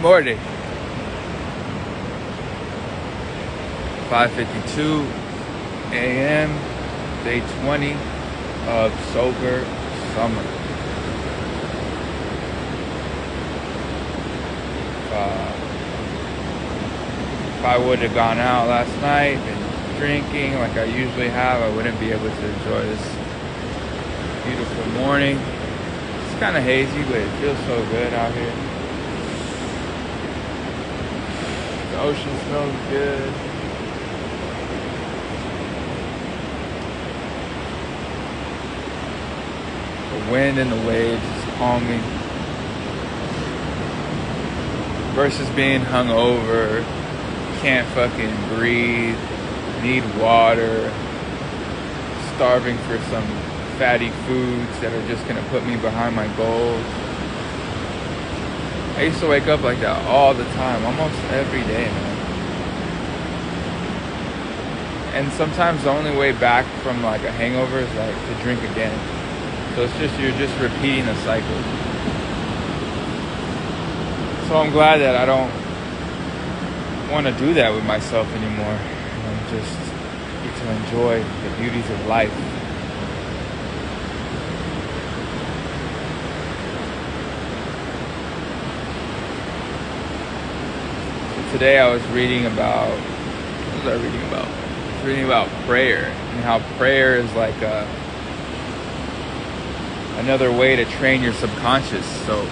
morning. 5:52 a.m. Day 20 of sober summer. If I would have gone out last night and drinking like I usually have, I wouldn't be able to enjoy this beautiful morning. It's kind of hazy, but it feels so good out here. The ocean smells good. The wind and the waves is calming. Versus being hungover, can't fucking breathe, need water, starving for some fatty foods that are just gonna put me behind my goals. I used to wake up like that all the time, almost every day, man. And sometimes the only way back from like a hangover is like to drink again. So it's just, you're just repeating the cycle. So I'm glad that I don't want to do that with myself anymore. I'm just get to enjoy the beauties of life. So today I was reading about, what was I reading about? I was reading about prayer and how prayer is like another way to train your subconscious. So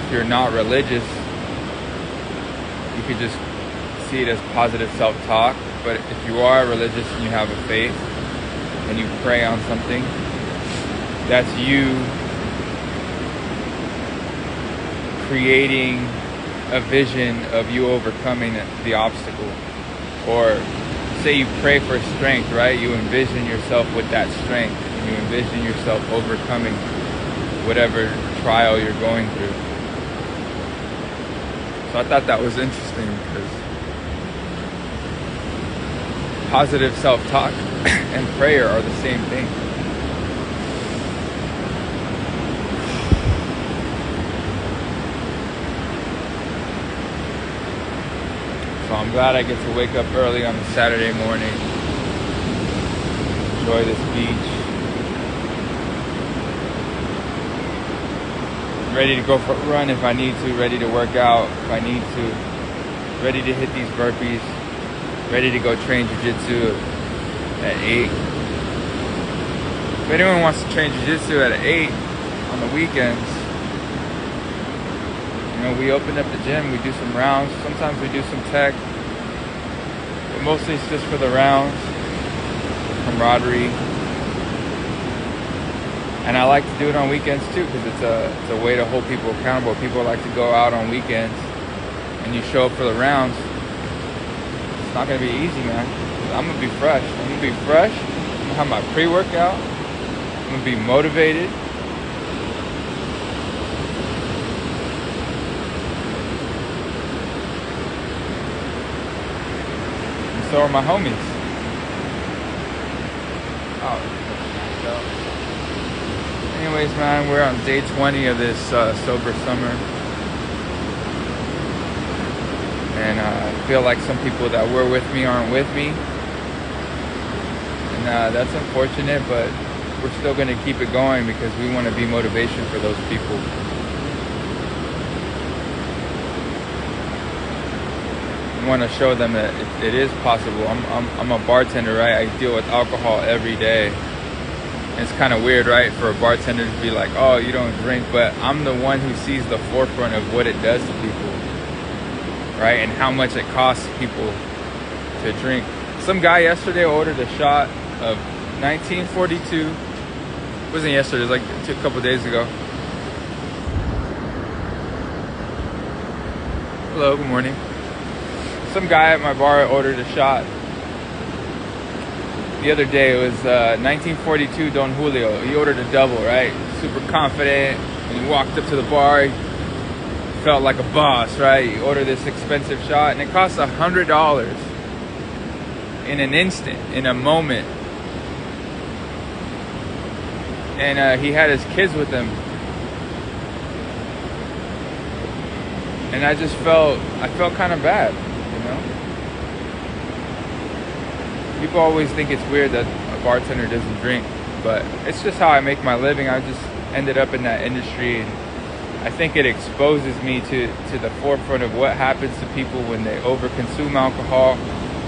if you're not religious, you could just see it as positive self-talk. But if you are religious and you have a faith and you pray on something, that's you creating a vision of you overcoming the obstacle. Or say you pray for strength, right? You envision yourself with that strength. You envision yourself overcoming whatever trial you're going through. So I thought that was interesting because positive self-talk and prayer are the same thing. So I'm glad I get to wake up early on a Saturday morning, enjoy this beach. Ready to go for a run if I need to, ready to work out if I need to, ready to hit these burpees, ready to go train jiu-jitsu at 8. If anyone wants to train jiu-jitsu at 8 on the weekends, you know, we open up the gym, we do some rounds, sometimes we do some tech, but mostly it's just for the rounds, camaraderie. And I like to do it on weekends too, because it's a way to hold people accountable. People like to go out on weekends, and you show up for the rounds. It's not gonna be easy, man. I'm gonna be fresh. I'm gonna have my pre-workout. I'm gonna be motivated. And so are my homies. Anyways, man, we're on day 20 of this sober summer. And I feel like some people that were with me aren't with me. And that's unfortunate, but we're still going to keep it going because we want to be motivation for those people. We want to show them that it is possible. I'm a bartender, right? I deal with alcohol every day. It's kind of weird, right, for a bartender to be like, oh, you don't drink, but I'm the one who sees the forefront of what it does to people, right, and how much it costs people to drink. Some guy yesterday ordered a shot of 1942. It wasn't yesterday, it was like a couple days ago. Hello, good morning. Some guy at my bar ordered a shot. The other day, it was 1942 Don Julio. He ordered a double, right? Super confident. When he walked up to the bar, he felt like a boss, right? He ordered this expensive shot, and it cost $100 in an instant, in a moment. And he had his kids with him. And I felt kind of bad, you know. People always think it's weird that a bartender doesn't drink, but it's just how I make my living. I just ended up in that industry, and I think it exposes me to the forefront of what happens to people when they overconsume alcohol,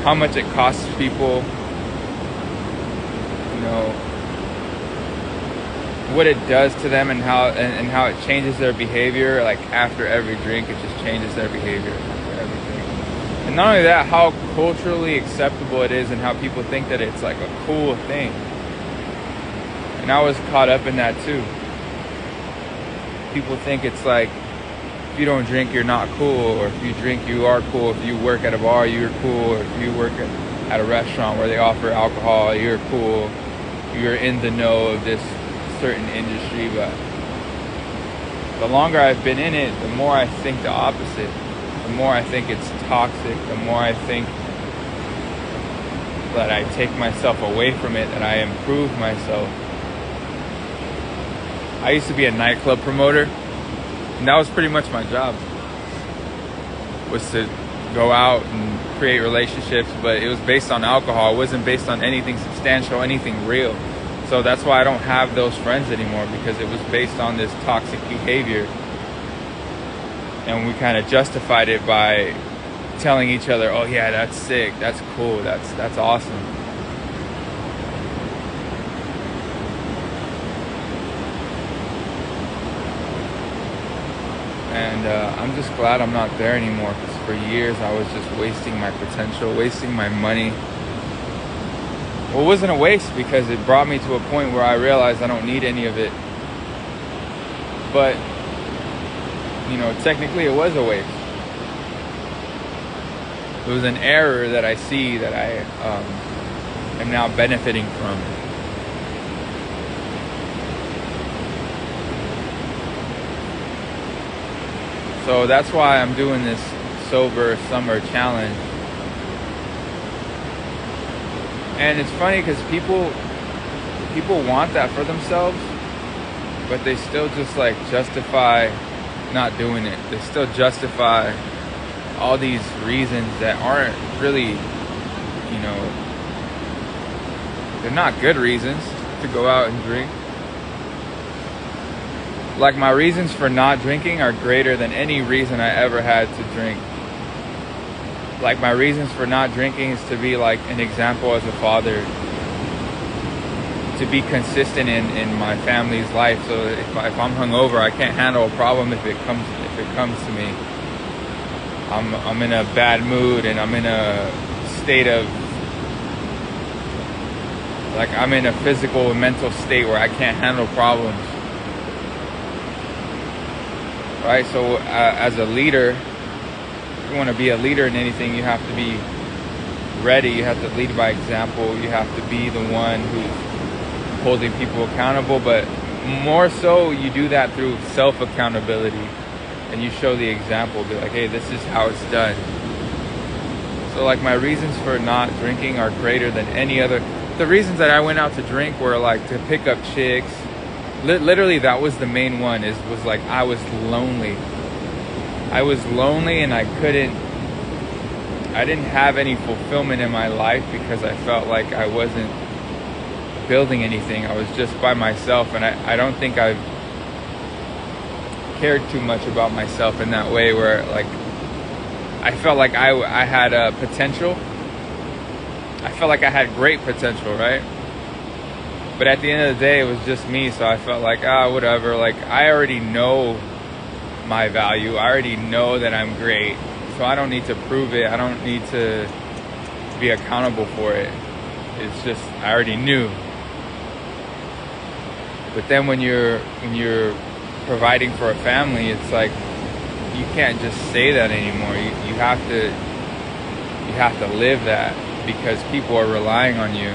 how much it costs people, you know, what it does to them, and how it changes their behavior. Like after every drink, it just changes their behavior after everything. And not only that, how culturally acceptable it is, and how people think that it's like a cool thing. And I was caught up in that too. People think it's like, if you don't drink, you're not cool, or if you drink, you are cool. If you work at a bar, you're cool, or if you work at a restaurant where they offer alcohol, you're cool. You're in the know of this certain industry. But the longer I've been in it, the more I think the opposite. The more I think it's toxic. The more I think that I take myself away from it, that I improve myself. I used to be a nightclub promoter, and that was pretty much my job, was to go out and create relationships, but it was based on alcohol. It wasn't based on anything substantial, anything real. So that's why I don't have those friends anymore, because it was based on this toxic behavior. And we kind of justified it by telling each other, oh yeah, that's sick, that's cool, that's awesome. And I'm just glad I'm not there anymore, because for years I was just wasting my potential, wasting my money. Well, it wasn't a waste, because it brought me to a point where I realized I don't need any of it. But, you know, technically it was a waste. It was an error that I see that I am now benefiting from. So that's why I'm doing this sober summer challenge. And it's funny, because people want that for themselves, but they still just like justify not doing it. They still justify all these reasons that aren't really, you know, they're not good reasons to go out and drink. Like, my reasons for not drinking are greater than any reason I ever had to drink. Like, my reasons for not drinking is to be like an example as a father, to be consistent in my family's life. So if I'm hungover, I can't handle a problem if it comes to me. I'm in a bad mood, and I'm in a state of, like, I'm in a physical and mental state where I can't handle problems. Right? So as a leader, if you want to be a leader in anything, you have to be ready. You have to lead by example. You have to be the one who's holding people accountable. But more so, you do that through self-accountability. And you show the example. Be like, hey, this is how it's done. So, like, my reasons for not drinking are greater than any other. The reasons that I went out to drink were like to pick up chicks. Literally, that was the main one. Was like, I was lonely. I was lonely, and I didn't have any fulfillment in my life, because I felt like I wasn't building anything. I was just by myself, and I don't think I've cared too much about myself in that way, where like I felt like I had a potential. I felt like I had great potential, right? But at the end of the day, it was just me, so I felt like, whatever. Like, I already know my value. I already know that I'm great, so I don't need to prove it. I don't need to be accountable for it. It's just, I already knew. But then when you're providing for a family, it's like, you can't just say that anymore. You have to live that, because people are relying on you.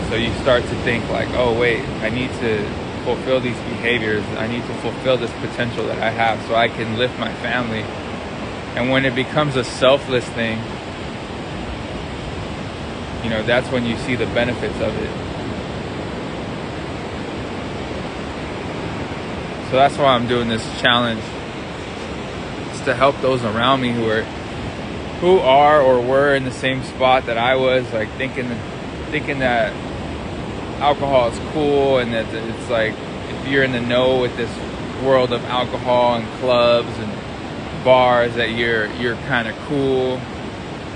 So you start to think like, oh wait, I need to fulfill these behaviors. I need to fulfill this potential that I have, so I can lift my family. And when it becomes a selfless thing, you know, that's when you see the benefits of it. So that's why I'm doing this challenge. It's to help those around me who are or were in the same spot that I was, like thinking that alcohol is cool, and that it's like if you're in the know with this world of alcohol and clubs and bars, that you're kind of cool.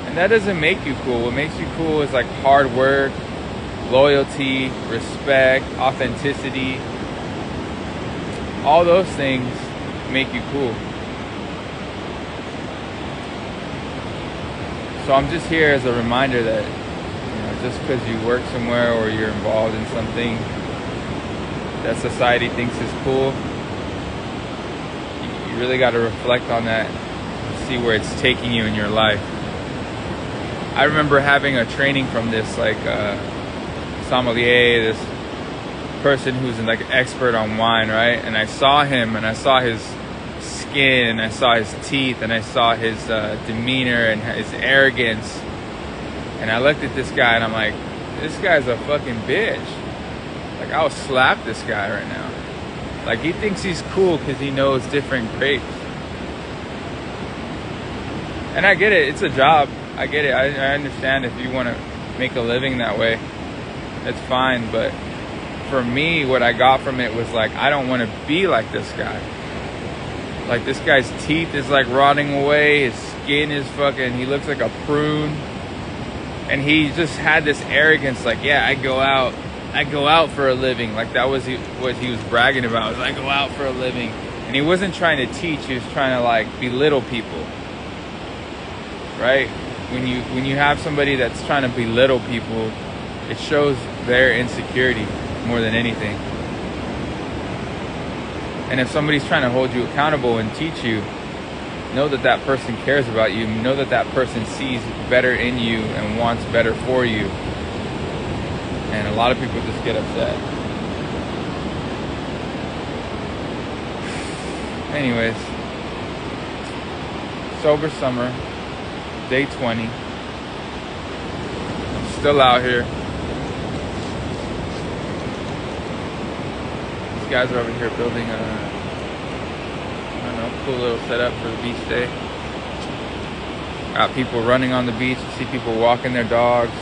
And that doesn't make you cool. What makes you cool is like hard work, loyalty, respect, authenticity. All those things make you cool. So I'm just here as a reminder that, you know, just because you work somewhere or you're involved in something that society thinks is cool, you really got to reflect on that and see where it's taking you in your life. I remember having a training from this sommelier, this person who's like an expert on wine, right? And I saw him, and I saw his skin, and I saw his teeth, and I saw his demeanor and his arrogance. And I looked at this guy, and I'm like, this guy's a fucking bitch. Like, I'll slap this guy right now. Like, he thinks he's cool because he knows different grapes. And I get it, it's a job. I get it. I understand if you want to make a living that way, that's fine. But for me, what I got from it was like, I don't want to be like this guy. Like, this guy's teeth is like rotting away. His skin is fucking, he looks like a prune. And he just had this arrogance, like, yeah, I go out for a living. Like, that was what he was bragging about, was I go out for a living. And he wasn't trying to teach, he was trying to like belittle people. Right? When you have somebody that's trying to belittle people, it shows their insecurity more than anything. And if somebody's trying to hold you accountable and teach you, know that that person cares about you. Know that that person sees better in you and wants better for you. And a lot of people just get upset. Anyways, sober summer, day 20. I'm still out here. These guys are over here building a, cool little setup for the beach day. Got people running on the beach. You see people walking their dogs.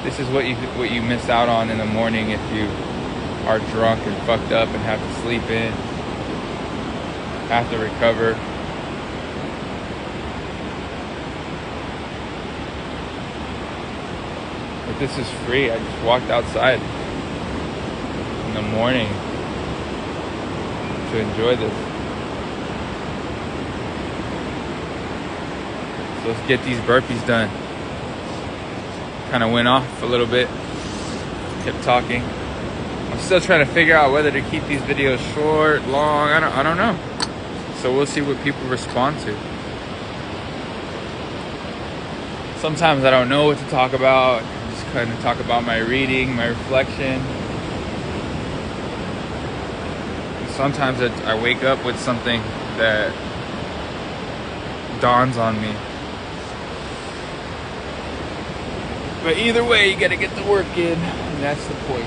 This is what you miss out on in the morning if you are drunk and fucked up and have to sleep in, have to recover. But this is free. I just walked outside in the morning to enjoy this. So let's get these burpees done. Kind of went off a little bit. Kept talking. I'm still trying to figure out whether to keep these videos short, long. I don't know. So we'll see what people respond to. Sometimes I don't know what to talk about. I just kind of talk about my reading, my reflection. And sometimes I wake up with something that dawns on me. But either way, you gotta get the work in, and that's the point.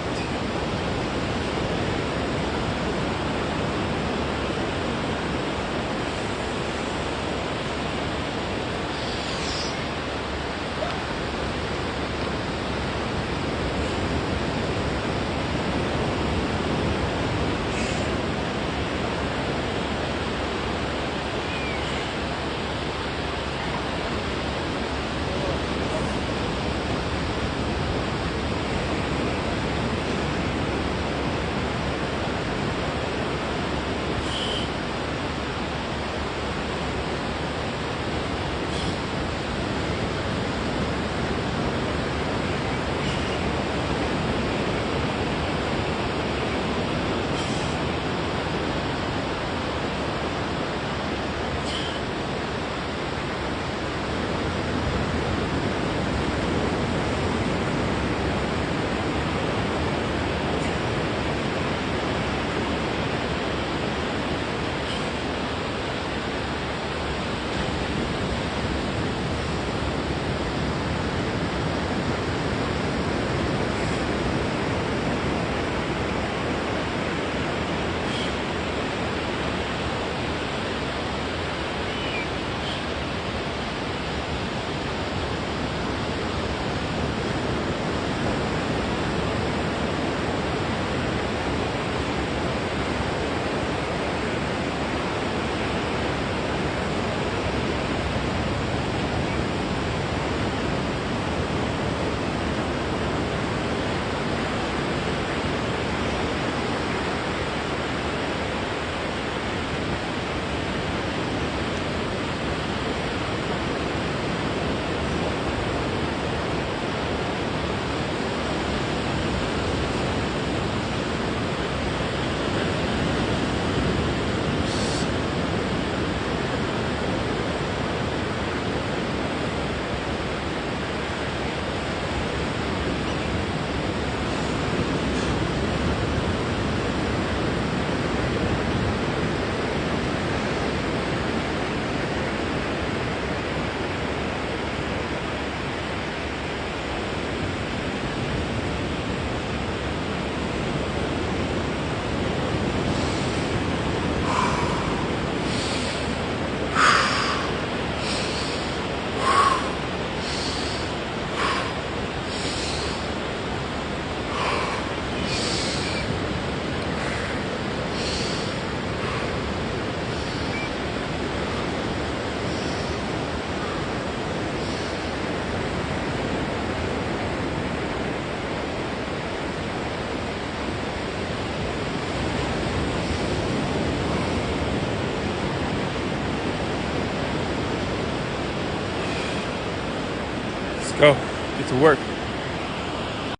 go. Get to work.